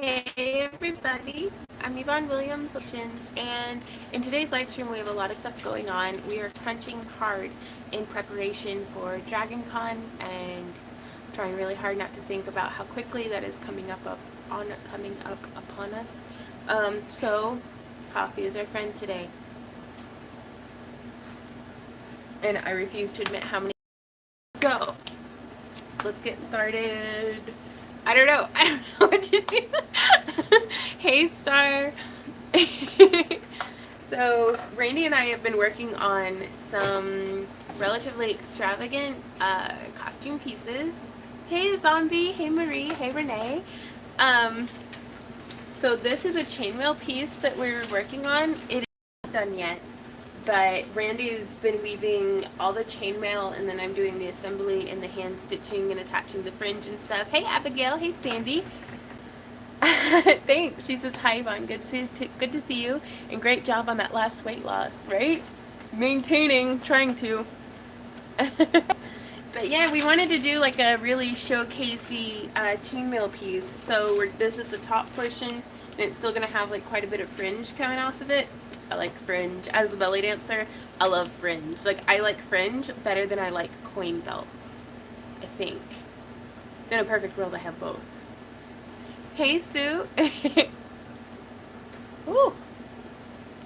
Hey everybody, I'm Yvonne Williams, and in today's live stream we have a lot of stuff going on. We are crunching hard in preparation for Dragon Con and trying really hard not to think about how quickly that is coming up upon us. So coffee is our friend today. And I refuse to admit how many. So let's get started. I don't know what to do. Hey Star. So Randy and I have been working on some relatively extravagant costume pieces. Hey Zombie, hey Marie, hey Renee. So this is a chainmail piece that we're working on. It is not done yet, but Randy's been weaving all the chainmail, and then I'm doing the assembly and the hand stitching and attaching the fringe and stuff. Hey Abigail, hey Sandy. Thanks. She says hi Yvonne. Good to see you, and great job on that last weight loss. Right? Maintaining, trying to. But yeah, we wanted to do like a really showcasey chainmail piece. So this is the top portion, and it's still gonna have like quite a bit of fringe coming off of it. I like fringe. As a belly dancer, I love fringe. Like I like fringe better than I like coin belts. I think. In a perfect world, I have both. Hey Sue. Ooh.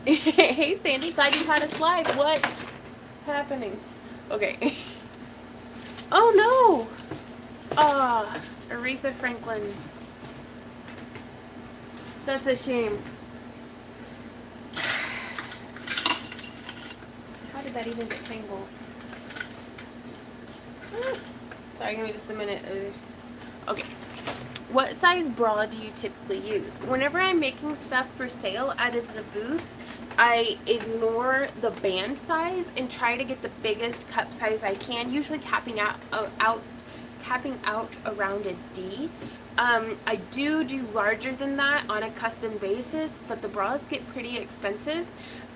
Hey Sandy, glad you had us live. What's happening? Okay. Oh no! Ah, Aretha Franklin. That's a shame. How did that even get tangled? Sorry, give me just a minute. Okay. What size bra do you typically use? Whenever I'm making stuff for sale out of the booth, I ignore the band size and try to get the biggest cup size I can, usually capping out around a D. I do larger than that on a custom basis, but the bras get pretty expensive.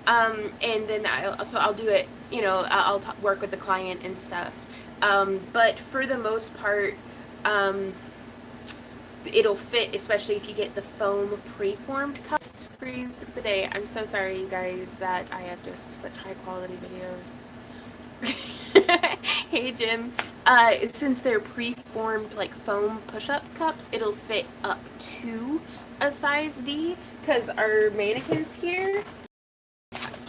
And then I'll do it, you know, I'll work with the client and stuff. But for the most part, it'll fit, especially if you get the foam preformed cups. Freeze the day. I'm so sorry, you guys, that I have just such high quality videos. Hey Jim. Since they're preformed like foam push-up cups, it'll fit up to a size D, because our mannequins here.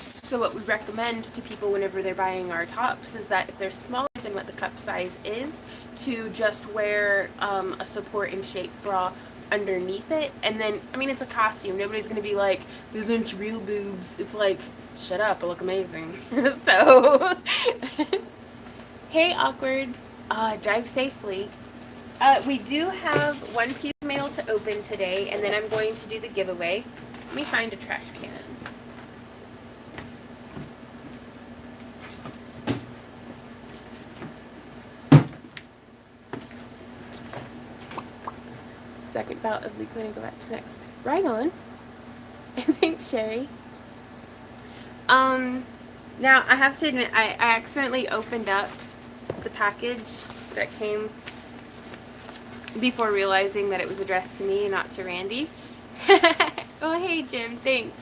So what we recommend to people whenever they're buying our tops is that if they're smaller than what the cup size is, to just wear a support and shape bra underneath it. And then, I mean, it's a costume. Nobody's going to be like, these aren't real boobs. It's like, shut up, I look amazing. So, hey, Awkward. Drive safely. We do have one piece of mail to open today, and then I'm going to do the giveaway. Let me find a trash can. Second bout of liquid and go back to next. Right on. Thanks, Sherry. Now I have to admit, I accidentally opened up the package that came before realizing that it was addressed to me, not to Randy. Oh, hey, Jim. Thanks.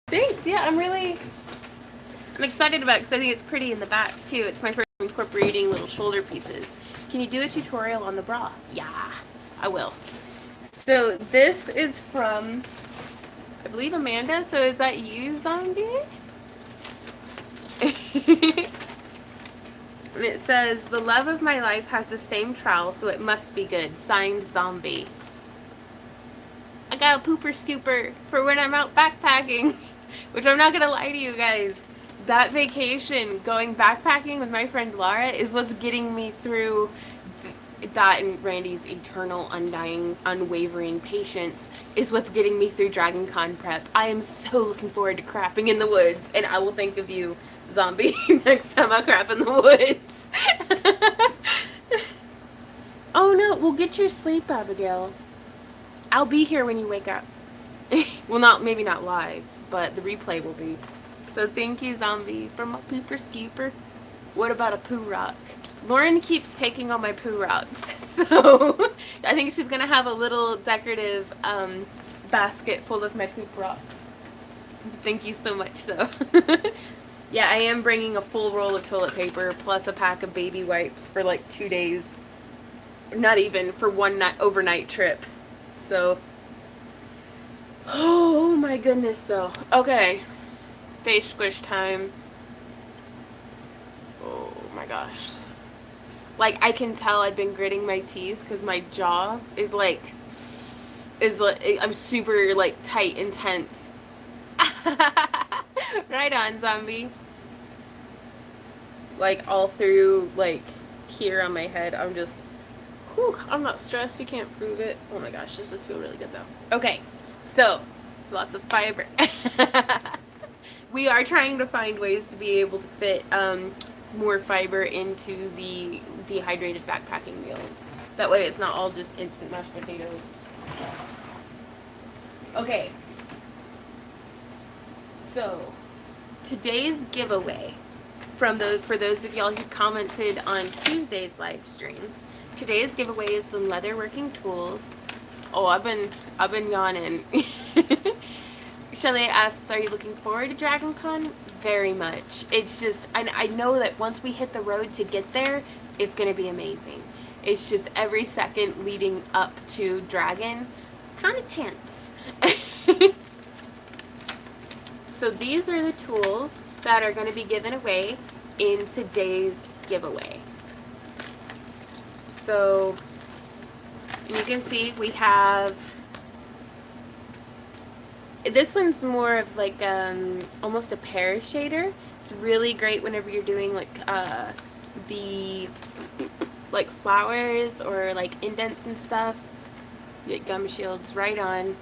Thanks. Yeah, I'm excited about it because I think it's pretty in the back, too. It's my first time incorporating little shoulder pieces. Can you do a tutorial on the bra? Yeah, I will. So this is from, I believe, Amanda. So is that you, Zombie? And it says, the love of my life has the same trowel, so it must be good. Signed, Zombie. I got a pooper scooper for when I'm out backpacking. Which I'm not going to lie to you guys. That vacation, going backpacking with my friend Laura, is what's getting me through that, and Randy's eternal, undying, unwavering patience is what's getting me through Dragon Con prep. I am so looking forward to crapping in the woods, and I will think of you, Zombie, next time I crap in the woods. Oh no, well, get your sleep, Abigail. I'll be here when you wake up. Well, maybe not live, but the replay will be. So thank you, Zombie, for my pooper scooper. What about a poo rock? Lauren keeps taking all my poo rocks. So I think she's gonna have a little decorative basket full of my poop rocks. Thank you so much, though. Yeah, I am bringing a full roll of toilet paper plus a pack of baby wipes for like 2 days. Not even, for one night overnight trip. So, oh my goodness, though. Okay, face squish time. Oh my gosh. Like, I can tell I've been gritting my teeth because my jaw is like, I'm super like tight and tense. Right on, zombie. Like, all through, like, here on my head, I'm just, whew, I'm not stressed, you can't prove it. Oh my gosh, this does feel really good though. Okay, so, lots of fiber. We are trying to find ways to be able to fit more fiber into the dehydrated backpacking meals. That way it's not all just instant mashed potatoes. Okay. So, today's giveaway for those of y'all who commented on Tuesday's live stream. Today's giveaway is some leatherworking tools. Oh, I've been yawning. Shelley asks, are you looking forward to Dragon Con? Very much. It's just, I know that once we hit the road to get there, it's going to be amazing. It's just every second leading up to Dragon, it's kind of tense. So these are the tools that are going to be given away in today's giveaway. So, and you can see we have, this one's more of like almost a pear shader. It's really great whenever you're doing like the like flowers or like indents and stuff. You get gum shields. Right on.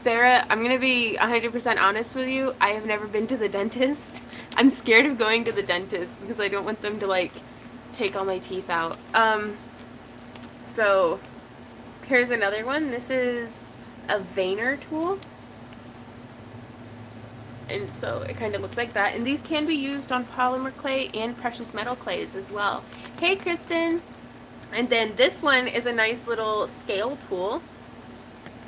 Sarah, I'm going to be 100% honest with you. I have never been to the dentist. I'm scared of going to the dentist because I don't want them to like take all my teeth out. So here's another one. This is a veiner tool. And so it kind of looks like that. And these can be used on polymer clay and precious metal clays as well. Hey, Kristen. And then this one is a nice little scale tool.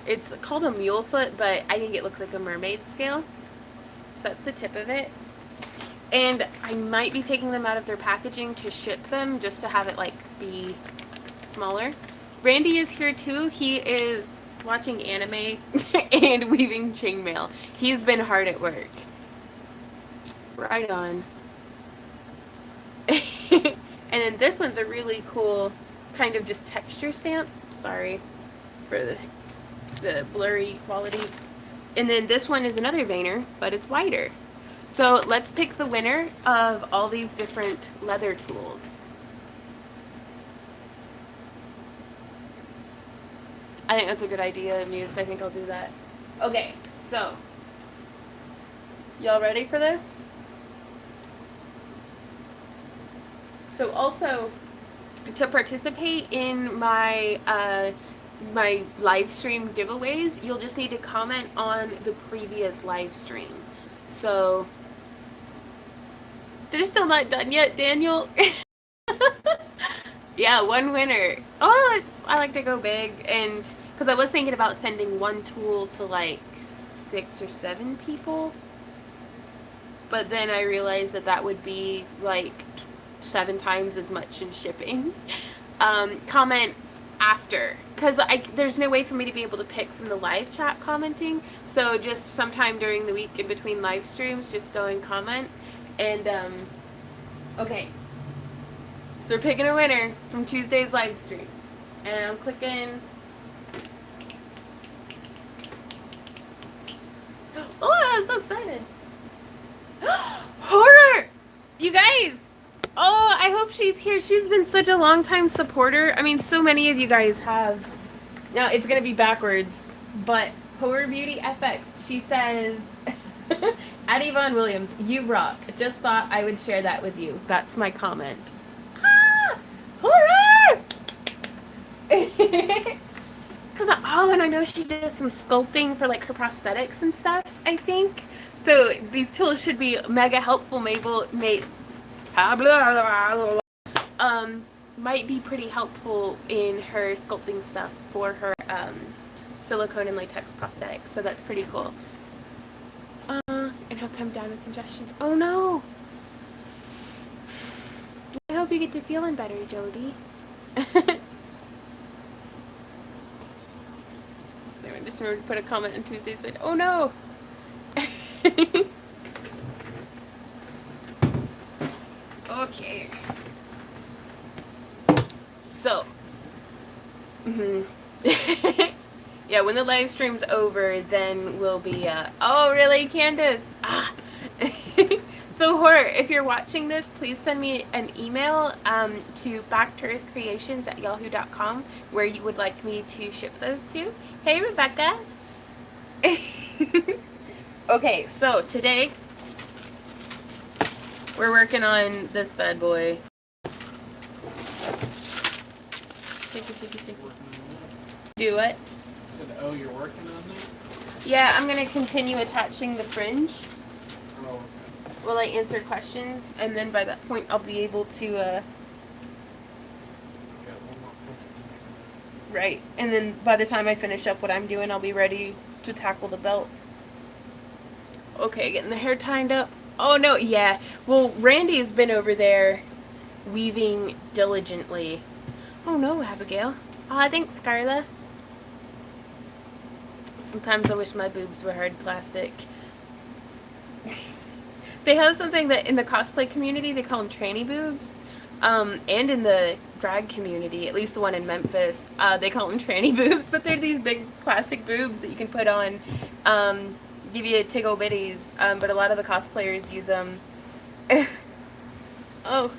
It's called a mule foot, but I think it looks like a mermaid scale. So that's the tip of it. And I might be taking them out of their packaging to ship them just to have it like be smaller. Randy is here too. He is watching anime and weaving chainmail. He's been hard at work. Right on. And then this one's a really cool kind of just texture stamp. Sorry for the blurry quality. And then this one is another veiner, but it's wider. So let's pick the winner of all these different leather tools. I think that's a good idea, Amused. I think I'll do that. Okay, so y'all ready for this? So also, to participate in my my live stream giveaways, you'll just need to comment on the previous live stream. So they're still not done yet, Daniel. Yeah, one winner. Oh, I like to go big, and because I was thinking about sending one tool to like 6 or 7 people, but then I realized that that would be like 7 times as much in shipping. Comment after, because there's no way for me to be able to pick from the live chat commenting, so just sometime during the week in between live streams, just go and comment. And okay, so we're picking a winner from Tuesday's live stream, and I'm clicking. Oh, I'm so excited. Horror, you guys. Oh, I hope she's here. She's been such a long time supporter. I mean, so many of you guys have. Now, it's going to be backwards, but Horror Beauty FX, she says, Addie Von Williams, you rock. Just thought I would share that with you. That's my comment. Ah! Horror! Oh, and I know she does some sculpting for like her prosthetics and stuff, I think. So these tools should be mega helpful, might be pretty helpful in her sculpting stuff for her silicone and latex prosthetics. So that's pretty cool. And he'll come down with congestions. Oh no! I hope you get to feeling better, Jody. I just remembered to put a comment on Tuesday's vid. Oh no! Okay. So. Yeah, when the live stream's over, then we'll be, oh, really, Candace? Ah. So, Horror, if you're watching this, please send me an email to backtoearthcreations@yahoo.com where you would like me to ship those to. Hey, Rebecca. Okay, so today we're working on this bad boy. Do what? I said, oh, you're working on that? Yeah, I'm going to continue attaching the fringe. Oh, okay. While I answer questions, and then by that point I'll be able to, right, and then by the time I finish up what I'm doing, I'll be ready to tackle the belt. Okay, getting the hair tied up. Oh, no, yeah. Well, Randy's been over there weaving diligently. Oh, no, Abigail. Aw, thanks, Scarla. Sometimes I wish my boobs were hard plastic. They have something that in the cosplay community, they call them tranny boobs. And in the drag community, at least the one in Memphis, they call them tranny boobs. But they're these big plastic boobs that you can put on, give you tickle bitties. But a lot of the cosplayers use them. Oh.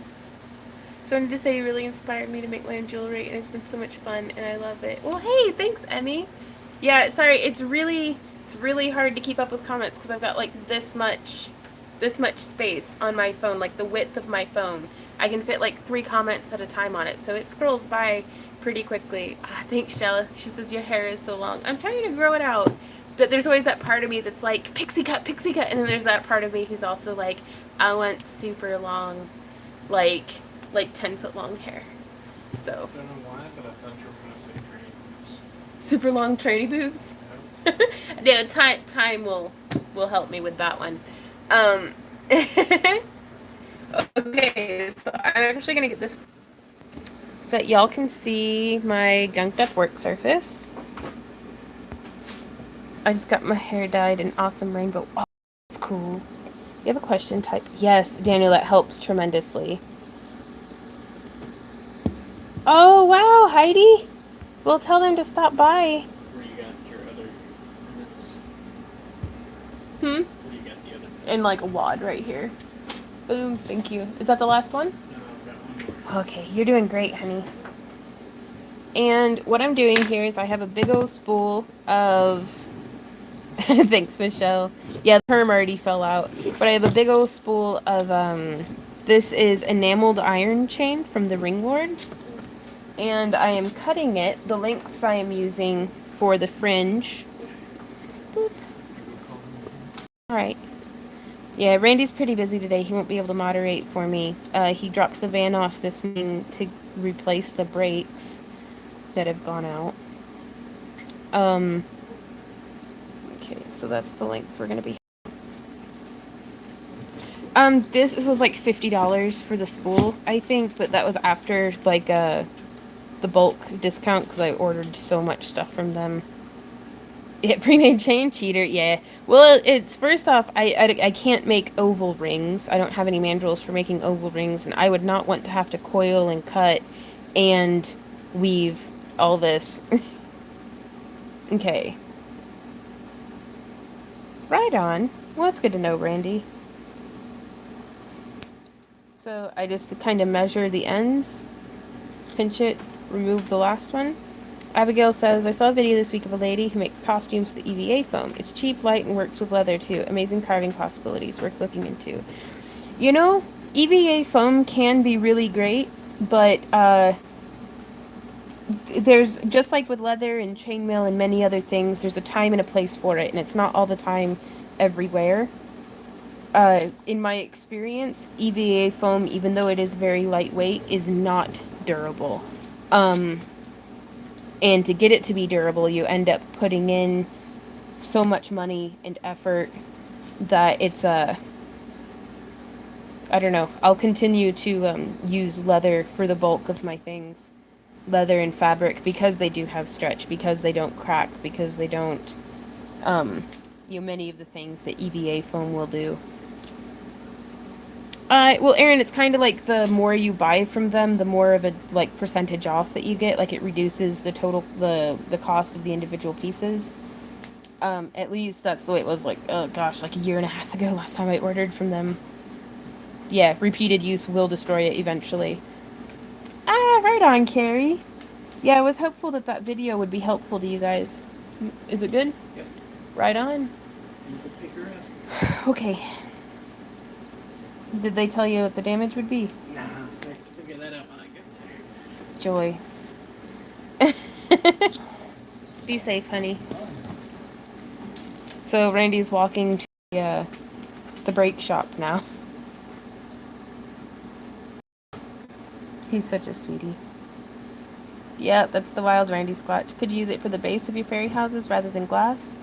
So I wanted to say you really inspired me to make my own jewelry, and it's been so much fun, and I love it. Well, hey, thanks, Emmy. Yeah, sorry, it's really hard to keep up with comments because I've got like this much space on my phone, like the width of my phone. I can fit like 3 comments at a time on it, so it scrolls by pretty quickly. Thanks, Shella. She says your hair is so long. I'm trying to grow it out, but there's always that part of me that's like, pixie cut, and then there's that part of me who's also like, I want super long, like 10-foot long hair. So. I don't know why, but I thought you were going to say tranny boobs. Super long tranny boobs? Yeah. No, time will help me with that one. Okay, so I'm actually going to get this so that y'all can see my gunked up work surface. I just got my hair dyed an awesome rainbow. Oh, that's cool. You have a question, type yes, Daniel, that helps tremendously. Oh, wow, Heidi. We'll tell them to stop by. Where you got your other minutes? Hmm? Where you got the other? In like a wad right here. Boom, thank you. Is that the last one? No, I've got one more. Okay, you're doing great, honey. And what I'm doing here is I have a big old spool of... Thanks, Michelle. Yeah, the perm already fell out. But I have a big old spool of, this is enameled iron chain from the Ring Lord. And I am cutting it. The lengths I am using for the fringe. Boop. Alright. Yeah, Randy's pretty busy today. He won't be able to moderate for me. He dropped the van off this morning to replace the brakes that have gone out. Okay, so that's the length we're gonna be. This was like $50 for the spool, I think, but that was after like the bulk discount because I ordered so much stuff from them. Yeah, pre-made chain cheater, yeah. Well, it's first off, I can't make oval rings. I don't have any mandrels for making oval rings, and I would not want to have to coil and cut and weave all this. Okay. Right on. Well, that's good to know, Randy. So I just kind of measure the ends, pinch it, remove the last one. Abigail says, I saw a video this week of a lady who makes costumes with EVA foam. It's cheap, light, and works with leather too. Amazing carving possibilities, worth looking into. You know, EVA foam can be really great, but there's, just like with leather and chainmail and many other things, there's a time and a place for it, and it's not all the time everywhere. In my experience, EVA foam, even though it is very lightweight, is not durable. And to get it to be durable, you end up putting in so much money and effort that it's I don't know. I'll continue to use leather for the bulk of my things. Leather and fabric, because they do have stretch, because they don't crack, because they don't, many of the things that EVA foam will do. Well, Erin, it's kind of like the more you buy from them, the more of a, like, percentage off that you get. Like, it reduces the total, the cost of the individual pieces. At least that's the way it was, like, oh gosh, like a year and a half ago, last time I ordered from them. Yeah, repeated use will destroy it eventually. Ah, right on, Carrie. Yeah, I was hopeful that that video would be helpful to you guys. Is it good? Yep. Right on. You can pick her up. Okay. Did they tell you what the damage would be? Nah, I have to figure that out when I get there. Joy. Be safe, honey. So Randy's walking to the brake shop now. He's such a sweetie. Yeah, that's the wild Randy Squatch. Could you use it for the base of your fairy houses rather than glass?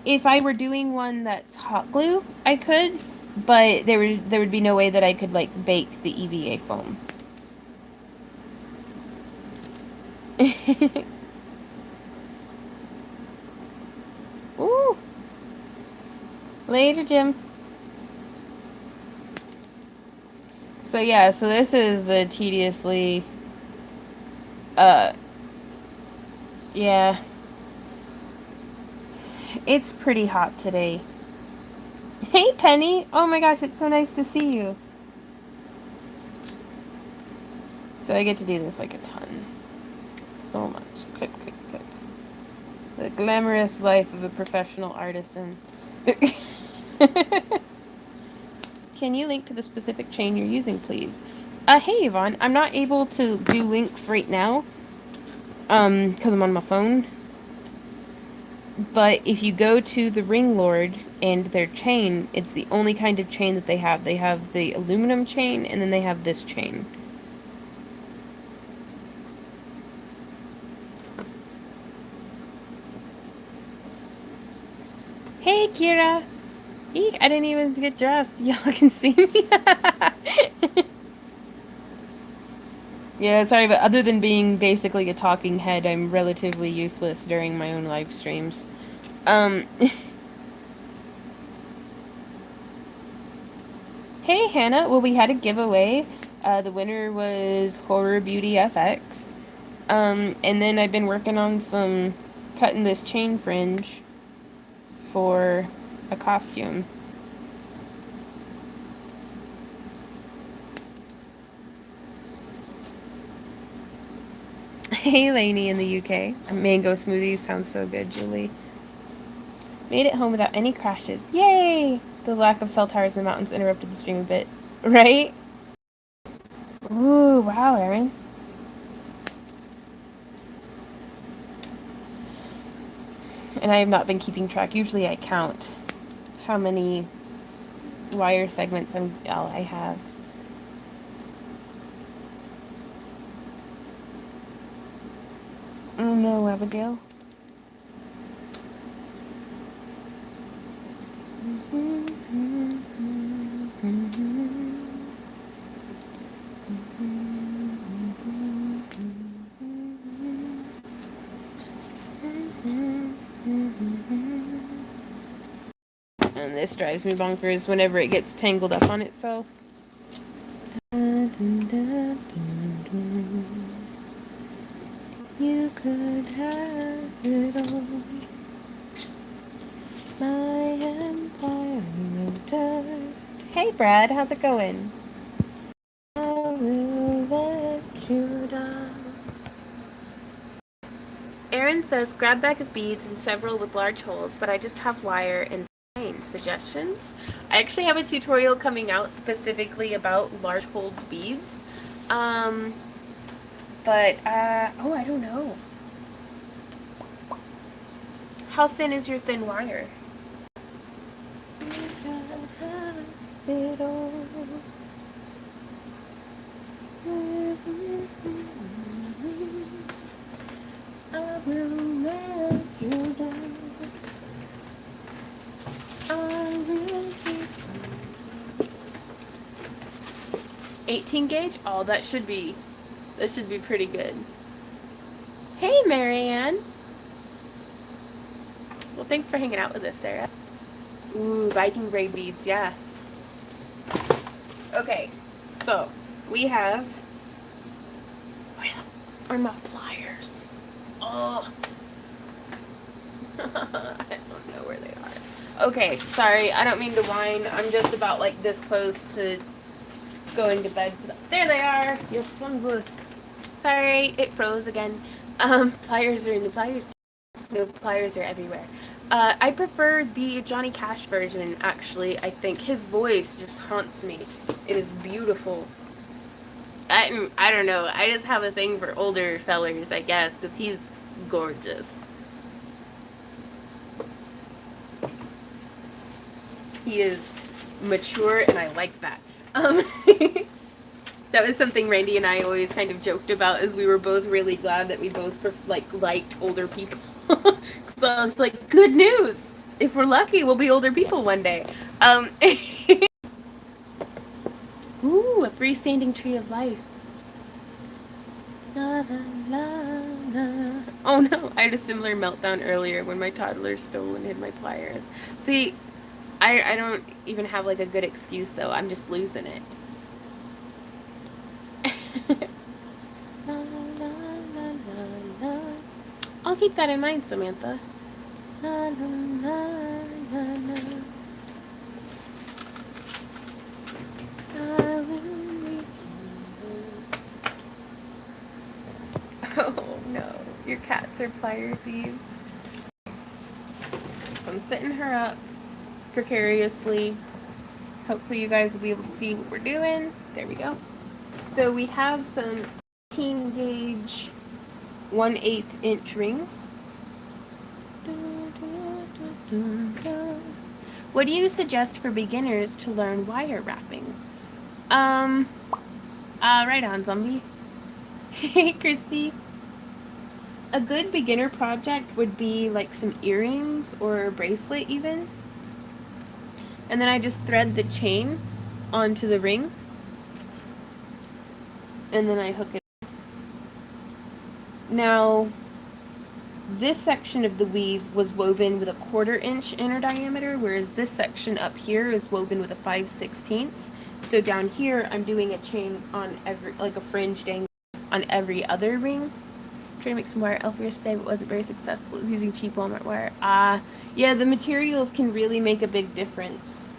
If I were doing one that's hot glue, I could, but there would be no way that I could, like, bake the EVA foam. Ooh. Later, Jim. So yeah, so this is the tediously, yeah. It's pretty hot today. Hey, Penny! Oh my gosh, it's so nice to see you. So I get to do this like a ton. So much. Click, click, click. The glamorous life of a professional artisan. Can you link to the specific chain you're using, please? Hey, Yvonne. I'm not able to do links right now. Because I'm on my phone. But if you go to the Ring Lord and their chain, it's the only kind of chain that they have. They have the aluminum chain, and then they have this chain. Hey, Kira! Eek, I didn't even get dressed. Y'all can see me. Yeah, sorry, but other than being basically a talking head, I'm relatively useless during my own live streams. Hey, Hannah. Well, we had a giveaway. The winner was Horror Beauty FX. And then I've been working on some cutting this chain fringe for a costume. Hey, Lainey in the UK. Mango smoothies sounds so good, Julie. Made it home without any crashes. Yay! The lack of cell towers in the mountains interrupted the stream a bit. Right? Ooh, wow, Erin. And I have not been keeping track. Usually I count how many wire segments I have. Oh no, Abigail. And this drives me bonkers whenever it gets tangled up on itself. You could have it all. My empire of dirt. Hey Brad, how's it going? I will let you down. Erin says, grab bag of beads and several with large holes, but I just have wire and plain. Suggestions? I actually have a tutorial coming out specifically about large holed beads. Oh, I don't know. How thin is your thin wire? 18 gauge? Oh, that should be pretty good. Hey, Marianne. Well, thanks for hanging out with us, Sarah. Ooh, Viking braid beads, yeah. Okay, so we have. Where are my pliers? Oh. I don't know where they are. Okay, sorry, I don't mean to whine. I'm just about like this close to going to bed. There they are. Your sons of. Sorry, it froze again. Pliers are in the pliers. No, pliers are everywhere. I prefer the Johnny Cash version, actually. I think his voice just haunts me. It is beautiful. I don't know. I just have a thing for older fellers, I guess, because he's gorgeous. He is mature, and I like that. That was something Randy and I always kind of joked about, as we were both really glad that we both liked older people. So I was like, good news! If we're lucky, we'll be older people one day. Ooh, a freestanding tree of life. La, la, la, la. Oh no, I had a similar meltdown earlier when my toddler stole and hid my pliers. See, I don't even have like a good excuse though. I'm just losing it. La, la, la, la, la. I'll keep that in mind, Samantha. La, la, la, la, la. I will make you. Oh no, your cats are plier thieves. So I'm setting her up precariously. Hopefully you guys will be able to see what we're doing. There we go. So we have some 18 gauge 1/8 inch rings. What do you suggest for beginners to learn wire wrapping? Right on, zombie. Hey, Christy. A good beginner project would be like some earrings or a bracelet even. And then I just thread the chain onto the ring. And then I hook it. Now, this section of the weave was woven with a 1/4 inch inner diameter, whereas this section up here is woven with a 5/16. So down here, I'm doing a chain on every, like a fringe dangle on every other ring. I'm trying to make some wire elf ears today, but wasn't very successful. It was using cheap Walmart wire. Yeah, the materials can really make a big difference.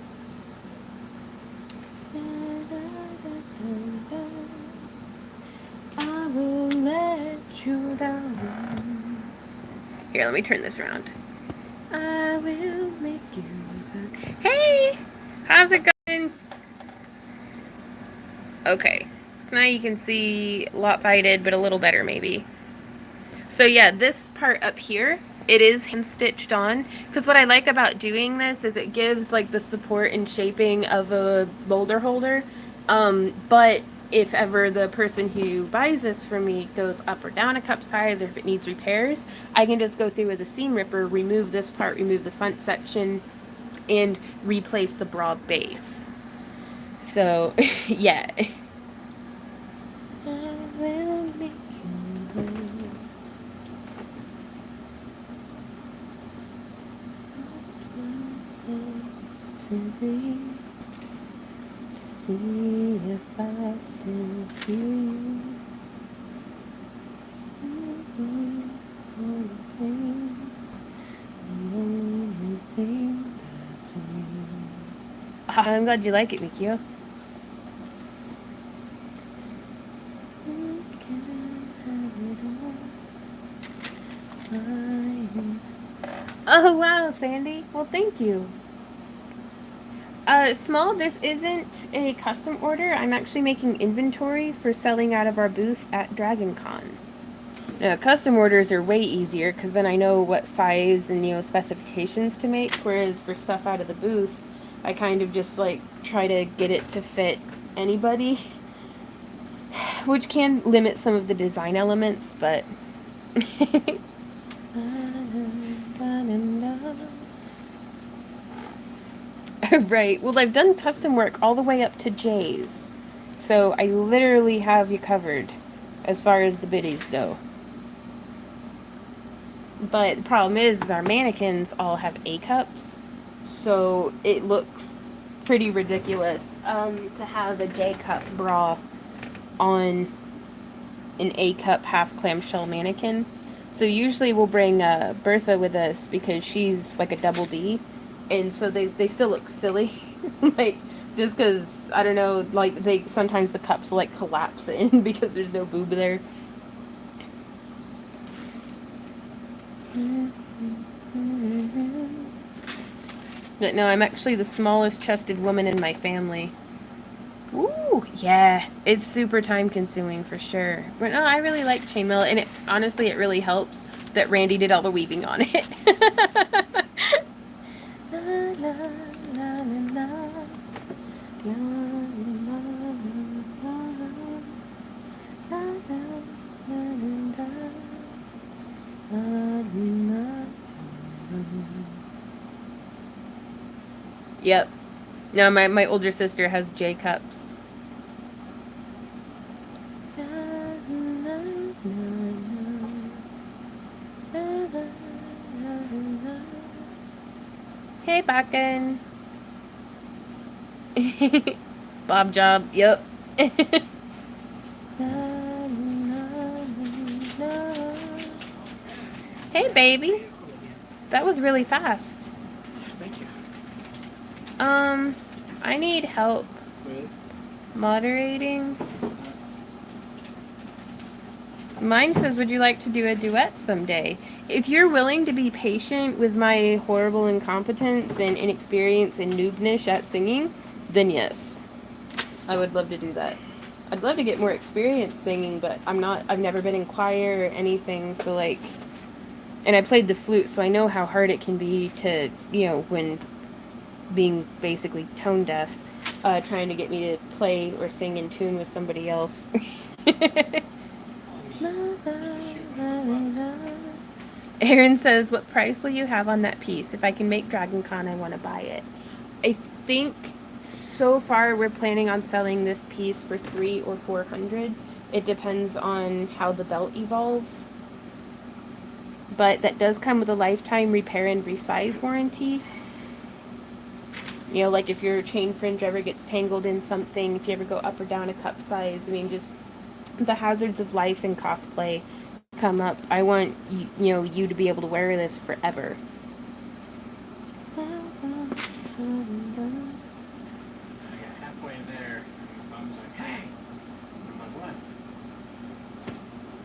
I will let you down. Here, let me turn this around. I will make you down. Hey! How's it going? Okay. So now you can see lopsided, but a little better maybe. So yeah, this part up here, it is hand stitched on. Because what I like about doing this is it gives like the support and shaping of a boulder holder. But if ever the person who buys this from me goes up or down a cup size, or if it needs repairs, I can just go through with a seam ripper, remove this part, remove the front section, and replace the broad base. So, yeah. I will make you today to see if I still feel you. I'm glad you like it, Mikio. Oh wow, Sandy. Well, thank you. Small, this isn't a custom order. I'm actually making inventory for selling out of our booth at DragonCon. Now, custom orders are way easier because then I know what size and, specifications to make, whereas for stuff out of the booth, I kind of just, try to get it to fit anybody, which can limit some of the design elements, but... Right. Well, I've done custom work all the way up to J's. So I literally have you covered as far as the biddies go. But the problem is our mannequins all have A cups, so it looks pretty ridiculous to have a J cup bra on an A cup half clamshell mannequin. So usually we'll bring Bertha with us because she's like a double D, and so they still look silly, like just because I don't know, like they sometimes the cups will like collapse in because there's no boob there. But no, I'm actually the smallest chested woman in my family. Ooh, yeah, it's super time consuming for sure. But no, I really like chainmail, and honestly, it really helps that Randy did all the weaving on it. La, la, la, la, la, Yep. No, my older sister has J cups. Hey, Bakken. Bob Job, yep. Hey, baby. That was really fast. Thank you. I need help With? moderating. Mine says, would you like to do a duet someday? If you're willing to be patient with my horrible incompetence and inexperience and noobness at singing, then yes. I would love to do that. I'd love to get more experience singing, but I've never been in choir or anything, so like, and I played the flute, so I know how hard it can be to, when being basically tone deaf, trying to get me to play or sing in tune with somebody else. Aaron says, what price will you have on that piece? If I can make Dragon Con, I want to buy it. I think so far we're planning on selling this piece for $300 or $400. It depends on how the belt evolves. But that does come with a lifetime repair and resize warranty. Like if your chain fringe ever gets tangled in something, if you ever go up or down a cup size, I mean, just the hazards of life and cosplay come up. I want you to be able to wear this forever. I got halfway there. My mom's like, hey. I'm like, what?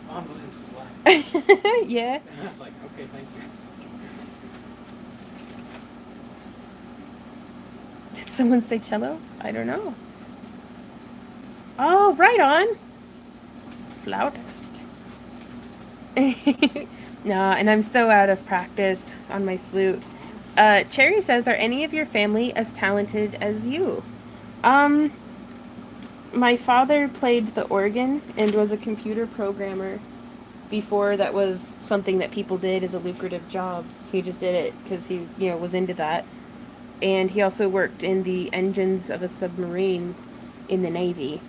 Mom Williams is live. Yeah. And I was like, okay, thank you. Did someone say cello? I don't know. Oh, right on. Flautist. No, and I'm so out of practice on my flute. Cherry says, are any of your family as talented as you? My father played the organ and was a computer programmer before that was something that people did as a lucrative job. He just did it because he, was into that. And he also worked in the engines of a submarine in the Navy.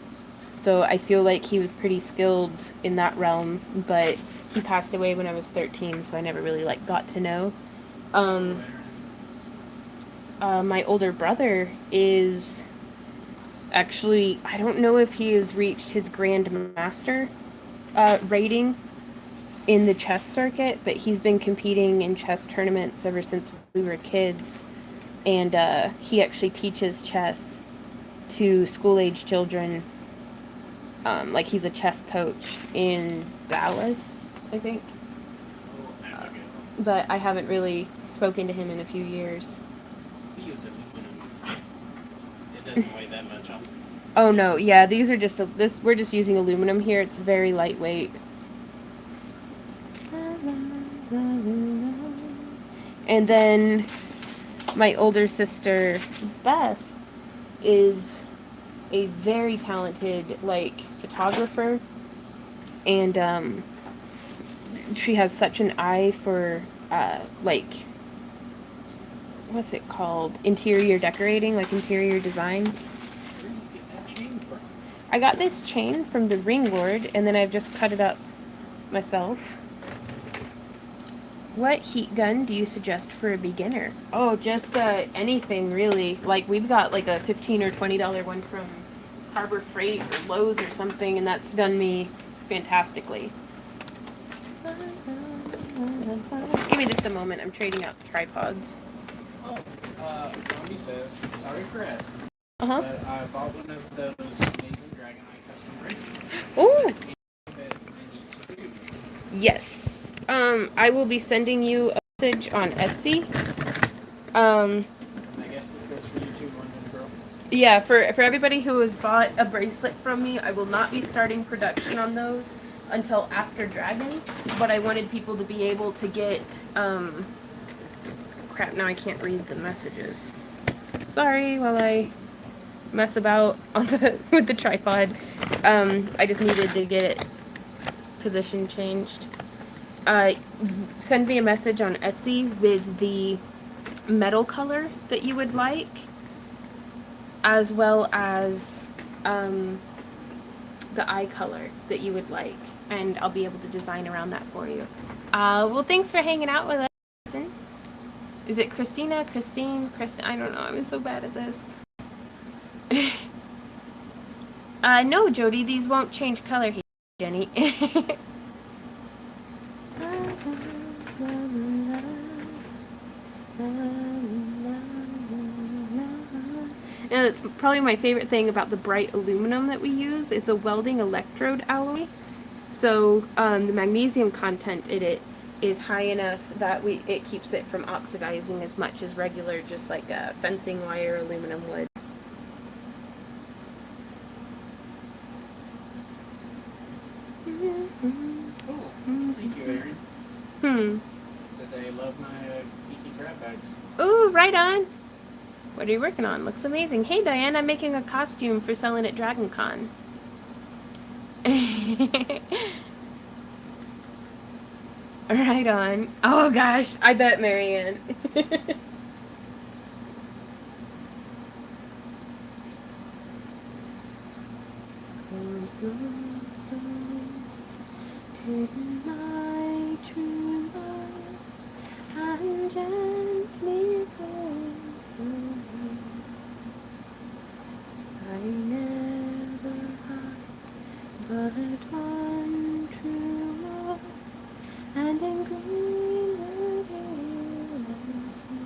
So I feel like he was pretty skilled in that realm, but he passed away when I was 13, so I never really got to know. My older brother is actually, I don't know if he has reached his Grandmaster rating in the chess circuit, but he's been competing in chess tournaments ever since we were kids. And he actually teaches chess to school-age children. He's a chess coach in Dallas, I think. But I haven't really spoken to him in a few years. We use aluminum. It doesn't weigh that much on. Oh no, yeah, these are just we're just using aluminum here. It's very lightweight. And then my older sister Beth is a very talented photographer, and she has such an eye for what's it called, interior decorating, interior design. Where do you get that chain from? I got this chain from the Ring Lord, and then I've just cut it up myself. What heat gun do you suggest for a beginner? Oh, just anything really. Like we've got like a $15 or $20 one from Harbor Freight or Lowe's or something, and that's done me fantastically. Give me just a moment. I'm trading out tripods. Oh, Zombie says, sorry for asking, Uh-huh. but I bought one of those Amazing Dragon Eye custom bracelets. Ooh. That I need to do. Yes. I will be sending you a message on Etsy. I guess this goes for you too, London Girl. Yeah, for everybody who has bought a bracelet from me, I will not be starting production on those until after Dragon, but I wanted people to be able to get, crap, now I can't read the messages. Sorry while I mess about on with the tripod. I just needed to get it position changed. Send me a message on Etsy with the metal color that you would like, as well as the eye color that you would like, and I'll be able to design around that for you. Well, thanks for hanging out with us. Is it Christina, Christine, Kristen? I don't know. I'm so bad at this. No, Jody, these won't change color here, Jenny. And it's probably my favorite thing about the bright aluminum that we use. It's a welding electrode alloy. So the magnesium content in it is high enough that it keeps it from oxidizing as much as regular, just like fencing wire aluminum would. Cool. Thank you, Aaron. Said they love my geeky crab bags. Ooh, right on. What are you working on? Looks amazing. Hey, Diane, I'm making a costume for selling at Dragon Con. Right on. Oh, gosh. I bet, Marianne. To my true love, and gently falls away. I never had but one true love, and in greenwood hill I see.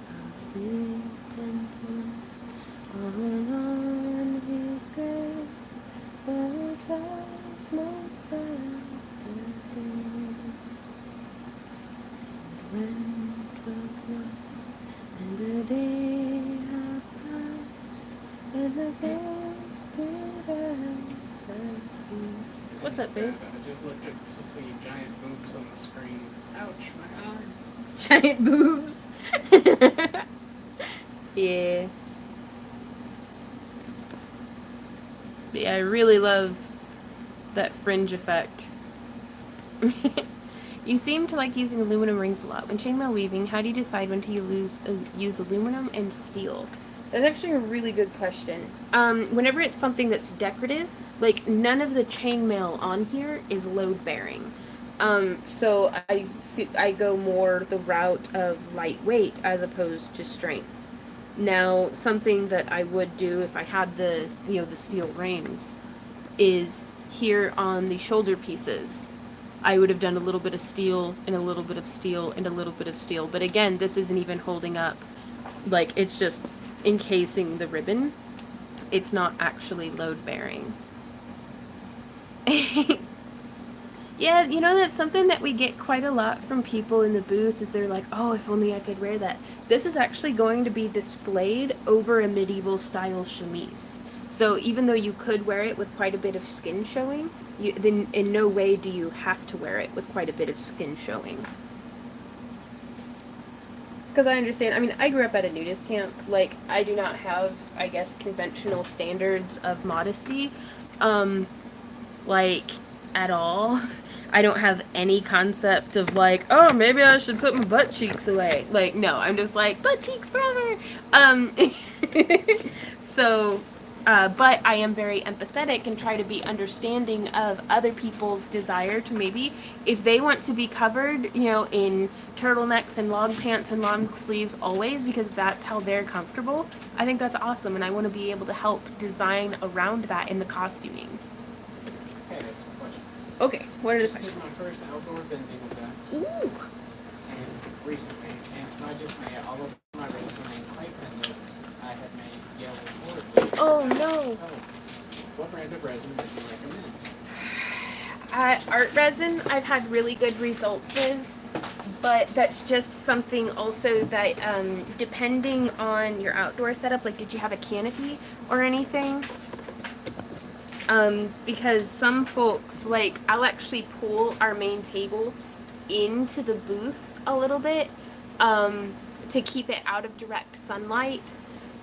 I'll sit and look all on his grave for 12 months after day. And when 12 months and a day have passed, and the ghost of us speak. What's up, babe? I just looked at to see giant boobs on the screen. Ouch, my eyes. Giant boobs. Yeah. But yeah, I really love that fringe effect. You seem to like using aluminum rings a lot. When chainmail weaving, how do you decide when to use aluminum and steel? That's actually a really good question. Whenever it's something that's decorative, like none of the chainmail on here is load bearing. So I go more the route of lightweight as opposed to strength. Now, something that I would do if I had the steel rings is here on the shoulder pieces. I would have done a little bit of steel and a little bit of steel and a little bit of steel. But again, this isn't even holding up. Like, it's just encasing the ribbon. It's not actually load bearing. Yeah, that's something that we get quite a lot from people in the booth is they're like, oh, if only I could wear that. This is actually going to be displayed over a medieval style chemise. So even though you could wear it with quite a bit of skin showing, then in no way do you have to wear it with quite a bit of skin showing. Because I understand, I mean, I grew up at a nudist camp. Like, I do not have, I guess, conventional standards of modesty. Like, at all. I don't have any concept of like, oh, maybe I should put my butt cheeks away. Like, no, I'm just like, butt cheeks forever. So, but I am very empathetic and try to be understanding of other people's desire to maybe, if they want to be covered, you know, in turtlenecks and long pants and long sleeves always, because that's how they're comfortable. I think that's awesome, and I want to be able to help design around that in the costuming. Okay, I have some questions. Okay, what are the Just did questions? my first outdoor bending event Ooh. and recently, and I just made all of my resume pipe pendants I had made yellow board. Oh, no. So, what brand of resin would you recommend? Art resin, I've had really good results with, but that's just something also that, depending on your outdoor setup, like, did you have a canopy or anything? Because some folks, like, I'll actually pull our main table into the booth a little bit, to keep it out of direct sunlight.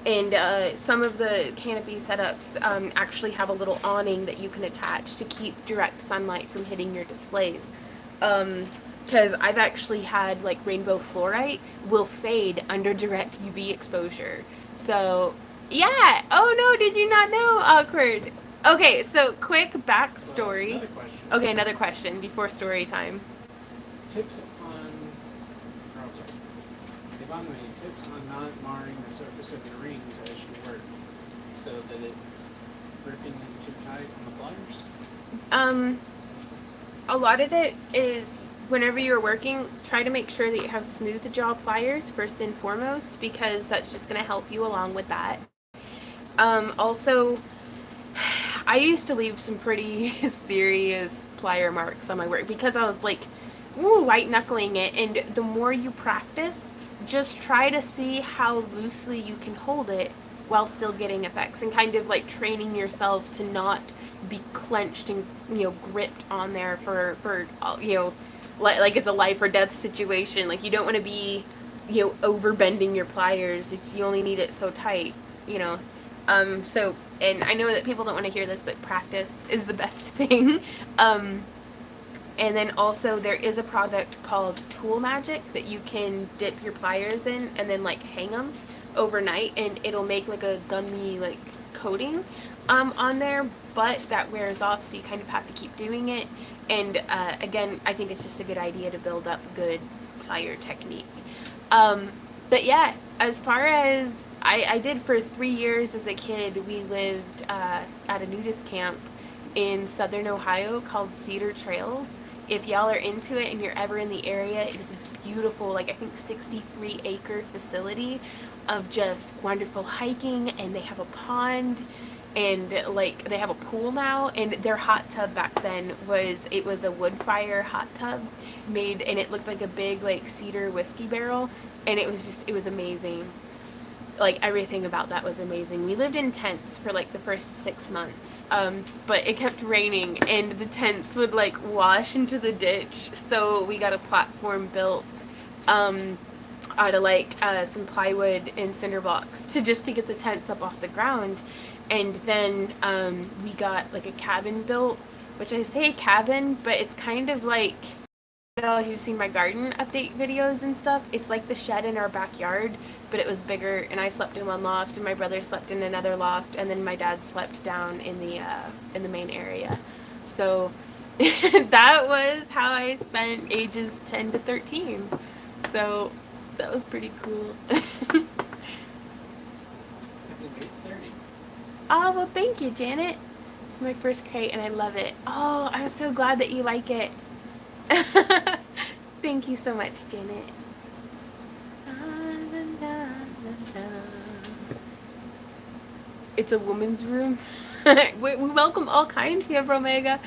And some of the canopy setups actually have a little awning that you can attach to keep direct sunlight from hitting your displays. Because I've actually had, like, rainbow fluorite will fade under direct UV exposure. So, yeah. Oh no, did you not know? Awkward. Okay, so quick backstory. Another question. Okay, another question before story time. Tips on, Yvonne made tips on not marring the surface of your rings as you work, so that it's gripping them too tight on the pliers. A lot of it is whenever you're working, try to make sure that you have smooth jaw pliers first and foremost, because that's just going to help you along with that. Also, I used to leave some pretty serious plier marks on my work because I was like, ooh, white knuckling it. And the more you practice, just try to see how loosely you can hold it while still getting effects, and kind of like training yourself to not be clenched and, you know, gripped on there for you know, like it's a life or death situation. Like, you don't want to be, you know, over bending your pliers. You only need it so tight, you know. So, and I know that people don't want to hear this, but practice is the best thing. And then also there is a product called Tool Magic that you can dip your pliers in and then, like, hang them overnight, and it'll make like a gummy, like, coating on there, but that wears off, so you kind of have to keep doing it. And again, I think it's just a good idea to build up good plier technique. But yeah, as far as I did for 3 years as a kid, we lived at a nudist camp in southern Ohio called Cedar Trails. If y'all are into it and you're ever in the area, it is a beautiful, like, I think 63-acre facility of just wonderful hiking, and they have a pond, and like they have a pool now, and their hot tub back then was a wood fire hot tub made, and it looked like a big, like, cedar whiskey barrel, and it was amazing. Like, everything about that was amazing. We lived in tents for like the first 6 months, but it kept raining and the tents would, like, wash into the ditch, so we got a platform built out of, like, some plywood and cinder blocks to get the tents up off the ground. And then we got, like, a cabin built, which I say cabin, but it's kind of like, you know, you've seen my garden update videos and stuff. It's like the shed in our backyard, but it was bigger, and I slept in one loft, and my brother slept in another loft, and then my dad slept down in the main area. So that was how I spent ages 10 to 13. So that was pretty cool. Happy late 30. Oh, well, thank you, Janet. It's my first crate, and I love it. Oh, I'm so glad that you like it. Thank you so much, Janet. It's a woman's room. We welcome all kinds here, Omega.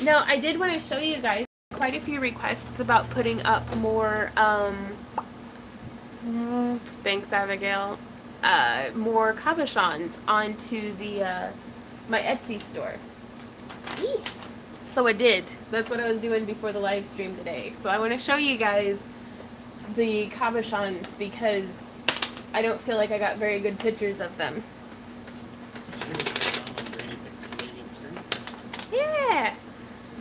No, I did want to show you guys quite a few requests about putting up more, thanks, Abigail, more cabochons onto the, my Etsy store. Eee. So I did. That's what I was doing before the live stream today. So I want to show you guys the cabochons because I don't feel like I got very good pictures of them. Yeah.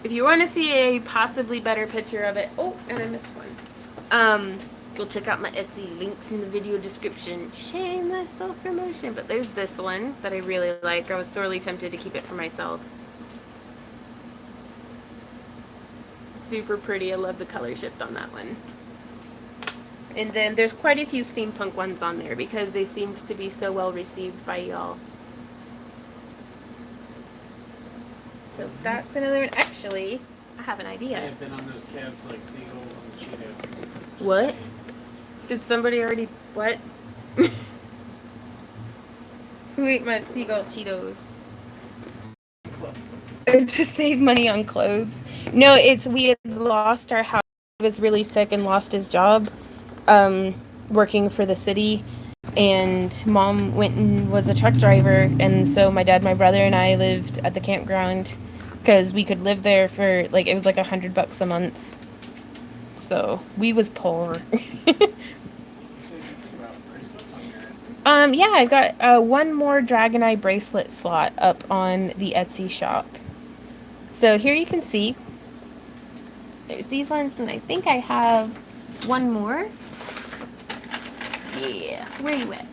If you want to see a possibly better picture of it, oh, and I missed one. Go check out my Etsy, links in the video description. Shameless self-promotion, but there's this one that I really like. I was sorely tempted to keep it for myself. Super pretty. I love the color shift on that one. And then there's quite a few steampunk ones on there because they seemed to be so well received by y'all. So that's another one. Actually, I have an idea. I have been on those cabs like seagulls on the Cheeto. Just What? saying. Did somebody already... What? Who ate my seagull Cheetos? To save money on clothes. No, we had lost our house. He was really sick and lost his job working for the city. And Mom went and was a truck driver. And so my dad, my brother, and I lived at the campground because we could live there for, like, it was like $100 a month. So we was poor. Yeah, I've got one more Dragon Eye bracelet slot up on the Etsy shop. So here you can see there's these ones, and I think I have one more. Yeah, where you at?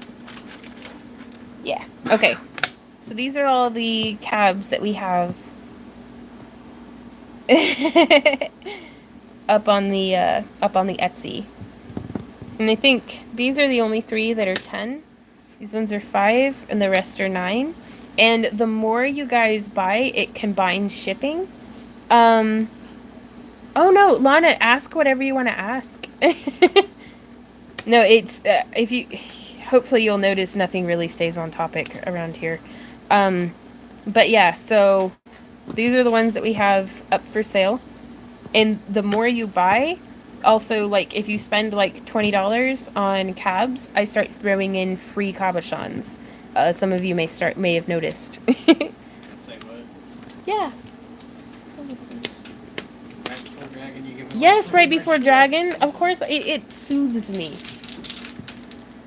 Yeah, okay. So these are all the cabs that we have up on the Etsy. And I think these are the only 3 that are 10. These ones are 5, and the rest are 9. And the more you guys buy, it combines shipping. Oh no, Lana, ask whatever you want to ask. No, it's if you. Hopefully, you'll notice nothing really stays on topic around here. But yeah, so these are the ones that we have up for sale. And the more you buy, also, like, if you spend like $20 on cabs, I start throwing in free cabochons. Some of you may have noticed. Say what? Yeah. Right before Dragon, you give them Yes, all right free before bracelets. Dragon. Of course, it soothes me.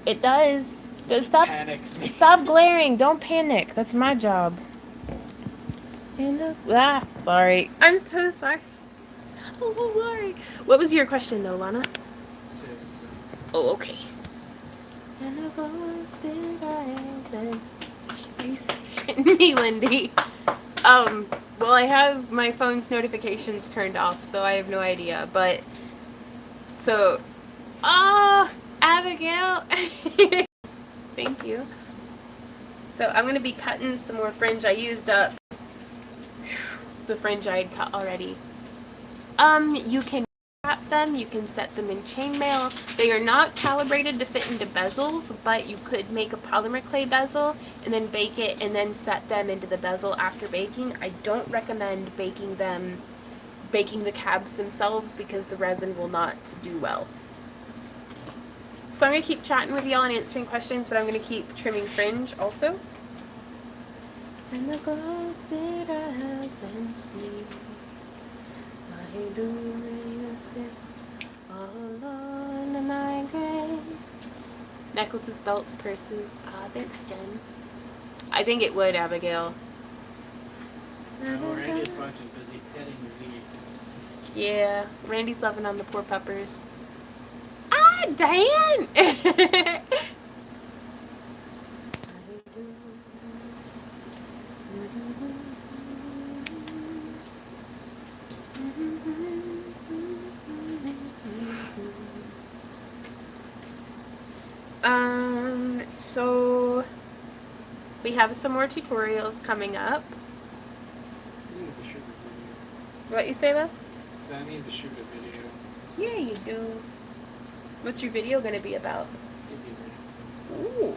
It does. Stop. Panics me. Stop glaring. Don't panic. That's my job. Sorry. I'm so sorry. I'm so sorry. What was your question, though, Lana? Oh, okay. And the ghosted eyes me, Lindy. Well, I have my phone's notifications turned off, so I have no idea. But so, Abigail. Thank you. So I'm gonna be cutting some more fringe. I used up the fringe I had cut already. You can wrap them, you can set them in chainmail. They are not calibrated to fit into bezels, but you could make a polymer clay bezel and then bake it and then set them into the bezel after baking. I don't recommend baking the cabs themselves because the resin will not do well. So I'm going to keep chatting with y'all and answering questions, but I'm going to keep trimming fringe also. And the ghosted eyes and sleep. Why do you sit all alone in my grave? Necklaces, belts, purses. Thanks, Jen. I think it would, Abigail. No, Randy's bunch is busy petting Z. Yeah, Randy's loving on the poor puppers. Dan! So we have some more tutorials coming up. I need to shoot a What you say, love? video. So I need to shoot a video. Yeah, you do. What's your video gonna be about? Ooh.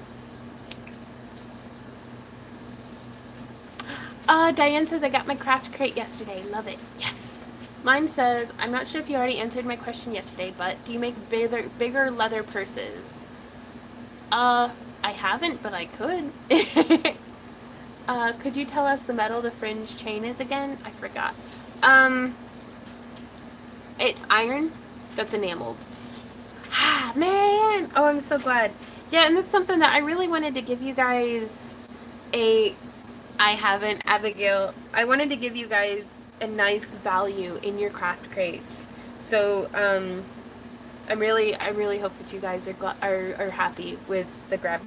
Diane says I got my craft crate yesterday. Love it. Yes. Mine says, I'm not sure if you already answered my question yesterday, but do you make bigger leather purses? I haven't, but I could. Could you tell us the metal the fringe chain is again? I forgot. It's iron that's enameled. Ah, man! Oh, I'm so glad. Yeah, and that's something that I really wanted to give you guys I haven't, Abigail. I wanted to give you guys a nice value in your craft crates. So I really hope that you guys are happy with the craft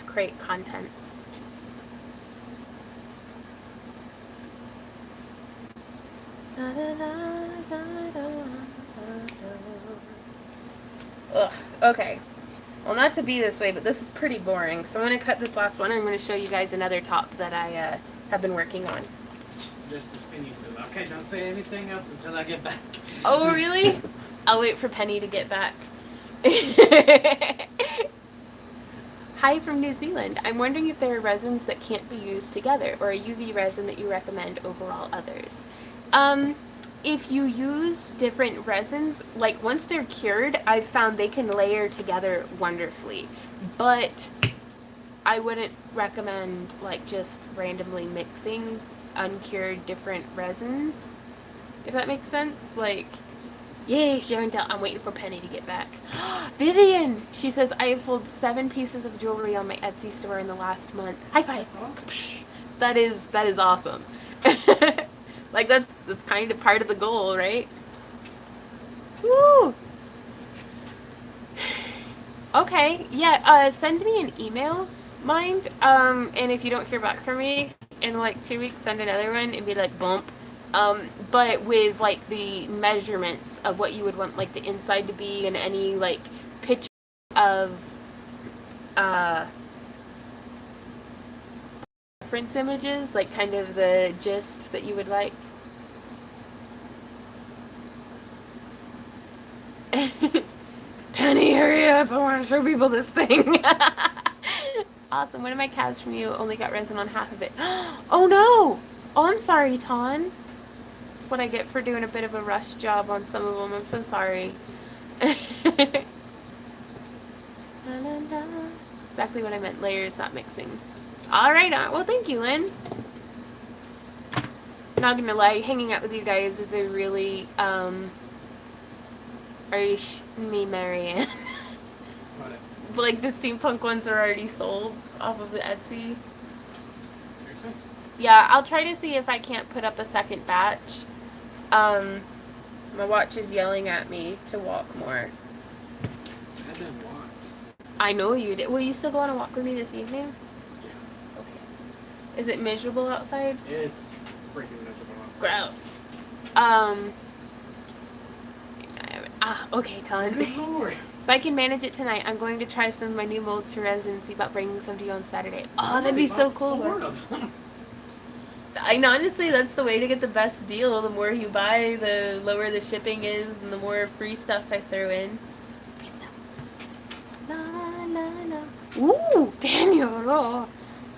crate contents. Ugh, okay. Well, not to be this way, but this is pretty boring. So I'm going to cut this last one and I'm going to show you guys another top that I have been working on. Just as Penny said, okay, don't say anything else until I get back. Oh, really? I'll wait for Penny to get back. Hi from New Zealand. I'm wondering if there are resins that can't be used together or a UV resin that you recommend over all others. If you use different resins, like once they're cured, I've found they can layer together wonderfully. But I wouldn't recommend like just randomly mixing uncured different resins. If that makes sense. Like, yay, show and tell. I'm waiting for Penny to get back. Vivian! She says, I have sold 7 pieces of jewelry on my Etsy store in the last month. High five! That is awesome. Like, that's kind of part of the goal, right? Woo! Okay, yeah, send me an email, mind. And if you don't hear back from me in like 2 weeks, send another one and be like, bump. But with like the measurements of what you would want like the inside to be and any like picture of reference images, like kind of the gist that you would like. Penny, hurry up, I want to show people this thing. Awesome. One of my calves from you only got resin on half of it. Oh no! Oh, I'm sorry, Ton. That's what I get for doing a bit of a rush job on some of them. I'm so sorry. Exactly what I meant. Layers, not mixing. Alright, well thank you, Lynn. Not gonna lie, hanging out with you guys is a really, me, Marianne. What? Like the steampunk ones are already sold off of the Etsy. Seriously? Yeah, I'll try to see if I can't put up a second batch. My watch is yelling at me to walk more. I didn't walk. I know you did. Will you still go on a walk with me this evening? Yeah. Okay. Is it miserable outside? It's freaking miserable outside. Gross. Okay, Ton. Good lord. If I can manage it tonight, I'm going to try some of my new molds for resin and see about bringing some to you on Saturday. Oh, that'd be so cool. 4 of them. Honestly, that's the way to get the best deal. The more you buy, the lower the shipping is, and the more free stuff I throw in. Free stuff. La, la, la. Ooh, Daniel.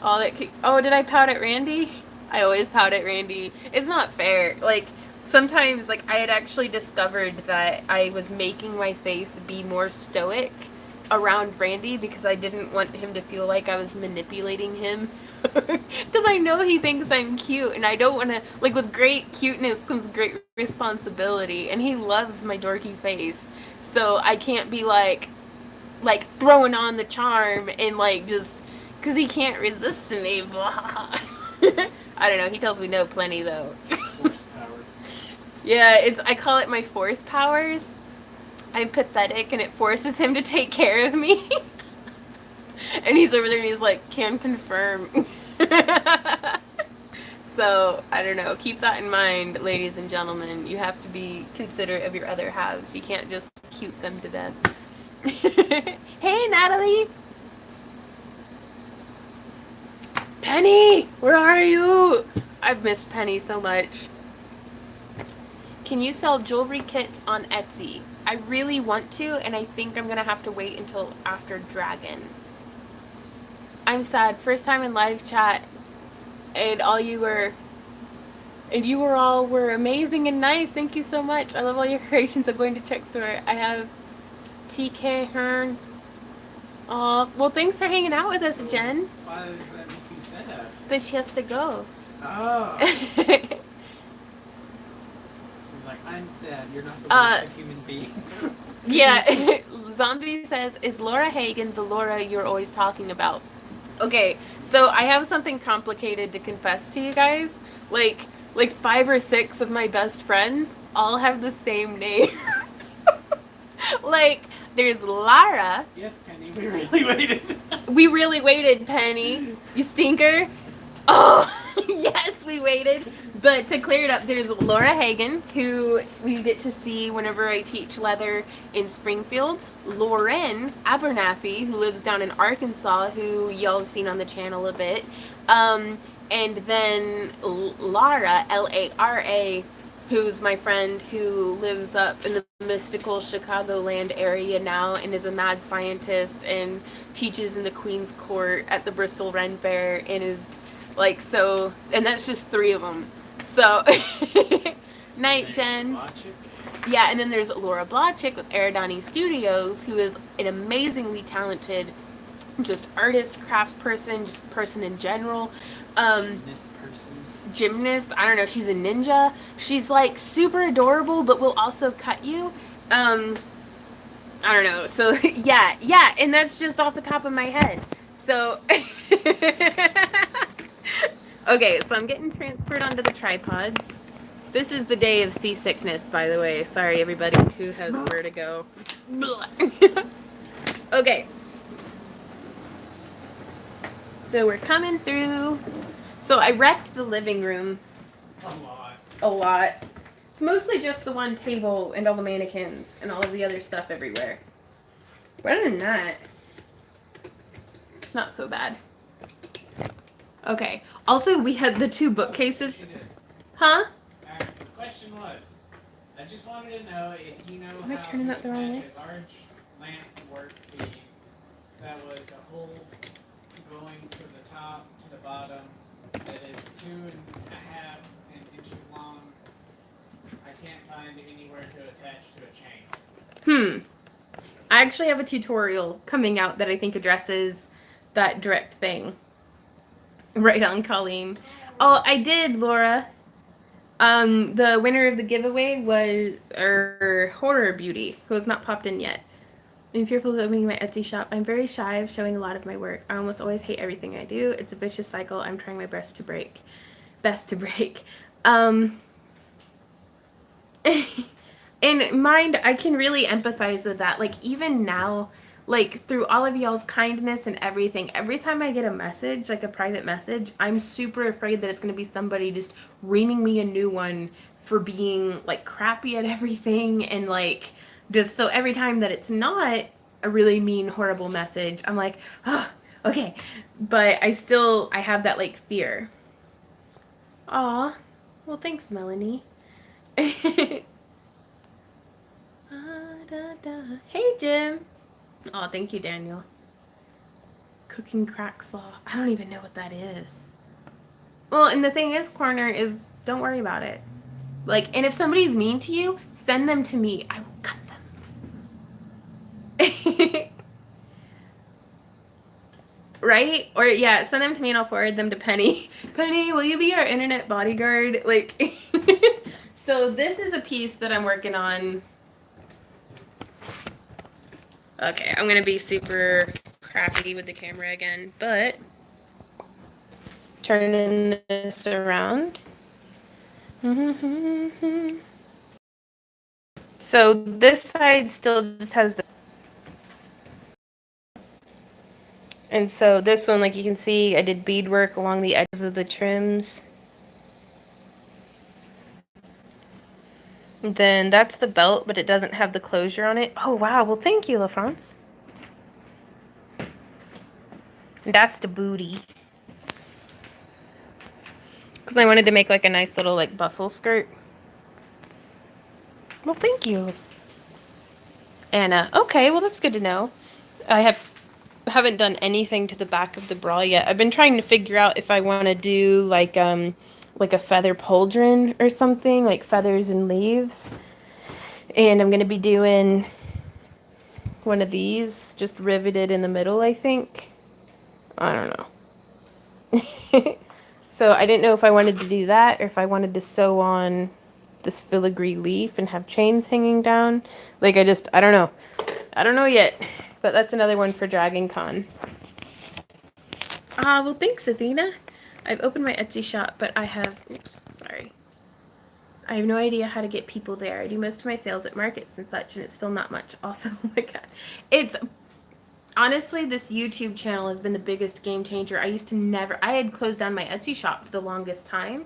Oh, did I pout at Randy? I always pout at Randy. It's not fair. Like, sometimes, like, I had actually discovered that I was making my face be more stoic around Randy because I didn't want him to feel like I was manipulating him. Because I know he thinks I'm cute, and I don't want to, like, with great cuteness comes great responsibility, and he loves my dorky face. So I can't be, like throwing on the charm and, like, just, because he can't resist me. Blah. I don't know, he tells me no plenty, though. Force powers. Yeah, I call it my force powers. I'm pathetic, and it forces him to take care of me. And he's over there and he's like, can confirm. So, I don't know. Keep that in mind, ladies and gentlemen. You have to be considerate of your other halves. You can't just cute them to death. Hey, Natalie! Penny! Where are you? I've missed Penny so much. Can you sell jewelry kits on Etsy? I really want to, and I think I'm going to have to wait until after Dragon. I'm sad. First time in live chat, and you were amazing and nice. Thank you so much. I love all your creations. I'm going to check store. I have TK Hearn. Well, thanks for hanging out with us, Jen. Why does that make you sad? That she has to go. Oh. She's like, I'm sad. You're not the worst of human beings. Yeah. Zombie says, is Laura Hagen the Laura you're always talking about? Okay, so I have something complicated to confess to you guys. like 5 or 6 of my best friends all have the same name. Like, there's Lara. Yes, Penny, we really waited. We really waited, Penny. You stinker. Oh, yes, we waited. But to clear it up, there's Laura Hagen, who we get to see whenever I teach leather in Springfield. Lauren Abernathy, who lives down in Arkansas, who y'all have seen on the channel a bit. And then Lara, Lara, who's my friend who lives up in the mystical Chicagoland area now and is a mad scientist and teaches in the Queen's Court at the Bristol Ren Fair and is like, so, and that's just 3 of them. So, night, Jen. Yeah, and then there's Laura Blachik with Eridani Studios, who is an amazingly talented just artist, craftsperson, just person in general. Gymnast, I don't know, she's a ninja. She's like super adorable, but will also cut you. I don't know. So yeah, and that's just off the top of my head. So okay, so I'm getting transferred onto the tripods. This is the day of seasickness, by the way. Sorry, everybody who has vertigo. Okay. So we're coming through. So I wrecked the living room. A lot. It's mostly just the one table and all the mannequins and all of the other stuff everywhere. But other than that, it's not so bad. Okay. Also, we had the 2 bookcases. Huh? The question was, I just wanted to know if you know Am I how turning to that the wrong way? attach a large lamp work beam that was a hole going from the top to the bottom that is 2.5 inches long. I can't find anywhere to attach to a chain. I actually have a tutorial coming out that I think addresses that direct thing. Right on, Colleen. Oh, I did, Laura. The winner of the giveaway was Horror Beauty, who has not popped in yet. I'm fearful of opening my Etsy shop. I'm very shy of showing a lot of my work. I almost always hate everything I do. It's a vicious cycle I'm trying my best to break. In mind, I can really empathize with that. Like, even now, like, through all of y'all's kindness and everything, every time I get a message, like a private message, I'm super afraid that it's going to be somebody just reaming me a new one for being, like, crappy at everything. And, like, just so every time that it's not a really mean, horrible message, I'm like, oh, okay. But I have that, like, fear. Aw. Well, thanks, Melanie. Hey, Jim. Oh, thank you, Daniel. Cooking crack slaw. I don't even know what that is. Well, and the thing is, Corner, is don't worry about it. Like, and if somebody's mean to you, send them to me. I will cut them. Right? Or, yeah, send them to me and I'll forward them to Penny. Penny, will you be our internet bodyguard? Like, so this is a piece that I'm working on. Okay, I'm gonna be super crappy with the camera again, but turning this around. So this side still just has the, and so this one, like you can see, I did beadwork along the edges of the trims. And then that's the belt, but it doesn't have the closure on it. Oh, wow. Well, thank you, LaFrance. And that's the booty. Because I wanted to make like a nice little like bustle skirt. Well, thank you, Anna. Okay, well, that's good to know. I haven't done anything to the back of the bra yet. I've been trying to figure out if I want to do like a feather pauldron or something, like feathers and leaves. And I'm going to be doing one of these, just riveted in the middle, I think. I don't know. So I didn't know if I wanted to do that or if I wanted to sew on this filigree leaf and have chains hanging down. Like, I don't know. I don't know yet. But that's another one for Dragon Con. Well, thanks, Athena. I've opened my Etsy shop, but I have, oops, sorry. I have no idea how to get people there. I do most of my sales at markets and such, and it's still not much. Also, oh my god. It's, honestly, this YouTube channel has been the biggest game changer. I used to never, I had closed down my Etsy shop for the longest time.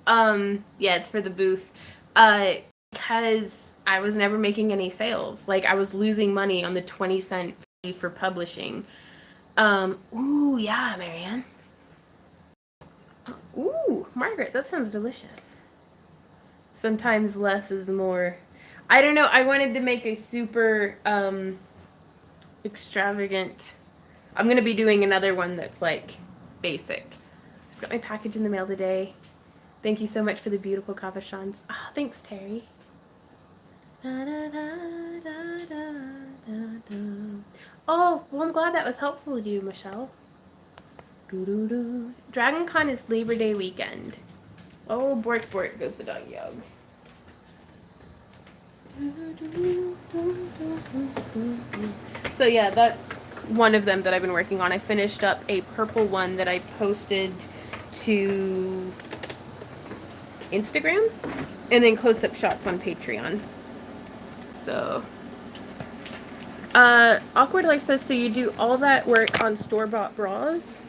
Yeah, it's for the booth. Because I was never making any sales. Like, I was losing money on the 20-cent fee for publishing. Ooh, yeah, Marianne. Ooh, Margaret, that sounds delicious. Sometimes less is more. I don't know, I wanted to make a super, extravagant. I'm gonna be doing another one that's, like, basic. Just got my package in the mail today. Thank you so much for the beautiful cabochons. Ah, thanks, Terry. Oh, well, I'm glad that was helpful to you, Michelle. Dragon Con is Labor Day weekend. Oh, bork bork goes the dog yog. So yeah, that's one of them that I've been working on. I finished up a purple one that I posted to Instagram, and then close-up shots on Patreon. So, Awkward Life says, so you do all that work on store-bought bras?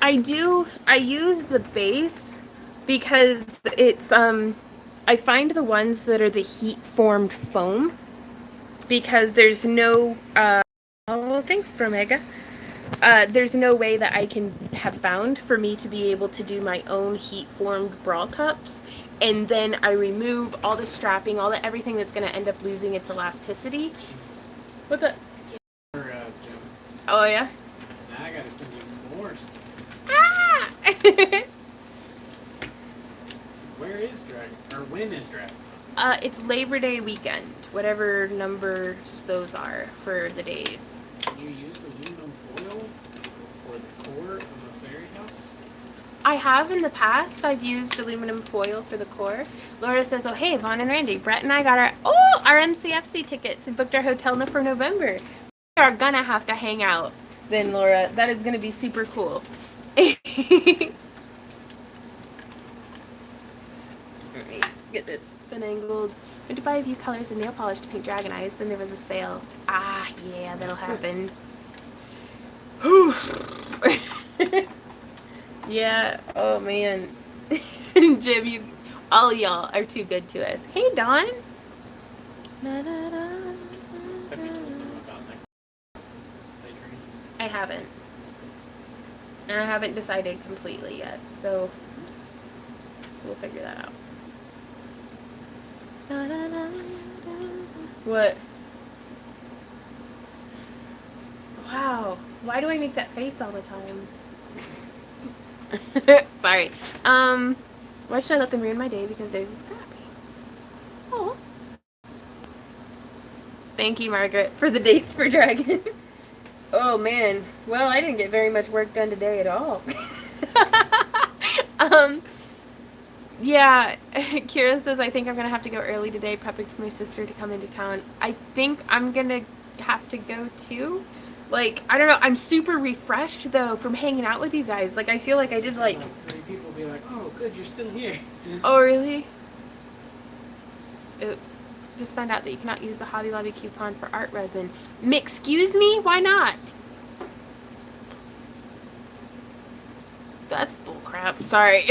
I do. I use the base because it's, I find the ones that are the heat-formed foam, because there's no, oh, thanks, Bromega. There's no way that I can have found for me to be able to do my own heat-formed bra cups, and then I remove all the strapping, all the everything that's going to end up losing its elasticity. What's up? Jim. Oh, yeah? Now I gotta send you more stuff. Ah! Where is Dragon? Or when is Dragon? It's Labor Day weekend, whatever numbers those are for the days. Can you use aluminum foil for the core of a fairy house? I have in the past. I've used aluminum foil for the core. Laura says, oh, hey, Vaughn and Randy, Brett and I got our MCFC tickets and booked our hotel for November. We are gonna have to hang out then, Laura. That is gonna be super cool. Alright, get this finangled. Went to buy a few colors of nail polish to paint dragon eyes, then there was a sale. Ah, yeah, that'll happen. Yeah, oh man. Jim, all y'all are too good to us. Hey, Dawn. I haven't. And I haven't decided completely yet, so we'll figure that out. What? Wow. Why do I make that face all the time? Sorry. Why should I let them ruin my day? Because there's a Scrappy. Oh. Thank you, Margaret, for the dates for Dragon. Oh, man. Well, I didn't get very much work done today at all. Yeah, Kira says, I think I'm going to have to go early today, prepping for my sister to come into town. I think I'm going to have to go, too. Like, I don't know. I'm super refreshed, though, from hanging out with you guys. Like, I feel like I did, like... 3 people will be like, oh, good, you're still here. Oh, really? Oops. Just found out that you cannot use the Hobby Lobby coupon for art resin. Excuse me? Why not? That's bullcrap. Sorry.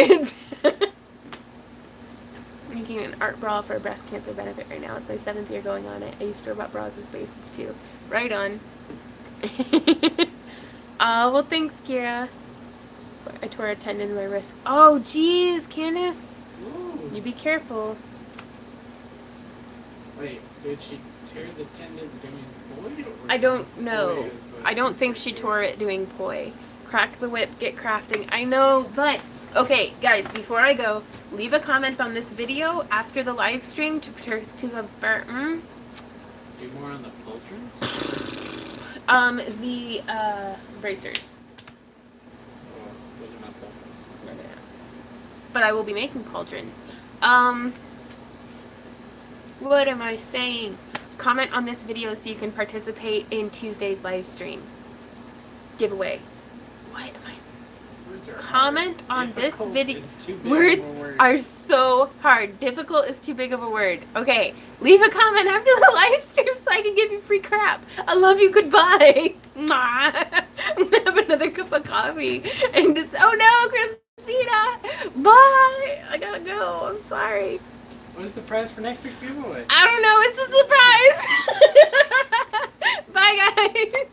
Making an art bra for a breast cancer benefit right now. It's my 7th year going on it. I use store-bought bras as bases, too. Right on. Oh, well, thanks, Kira. I tore a tendon in my wrist. Oh, jeez, Candace. Ooh. You be careful. Wait, did she tear the tendon doing poi? I don't know. I don't think she tore it doing poi. Crack the whip, get crafting. I know, but... Okay, guys, before I go, leave a comment on this video after the live stream to Do more on the pauldrons? The bracers. Oh, those are not pauldrons. But I will be making pauldrons. What am I saying? Comment on this video so you can participate in Tuesday's live stream giveaway. What am I? Words are comment hard. on this Difficult video. is too big of a Words word. are so hard. Difficult is too big of a word. Okay, leave a comment after the live stream so I can give you free crap. I love you. Goodbye. Mwah. I'm gonna have another cup of coffee and just. Oh no, Christina. Bye. I gotta go. I'm sorry. What is the prize for next week's giveaway? I don't know. It's a surprise. Bye, guys.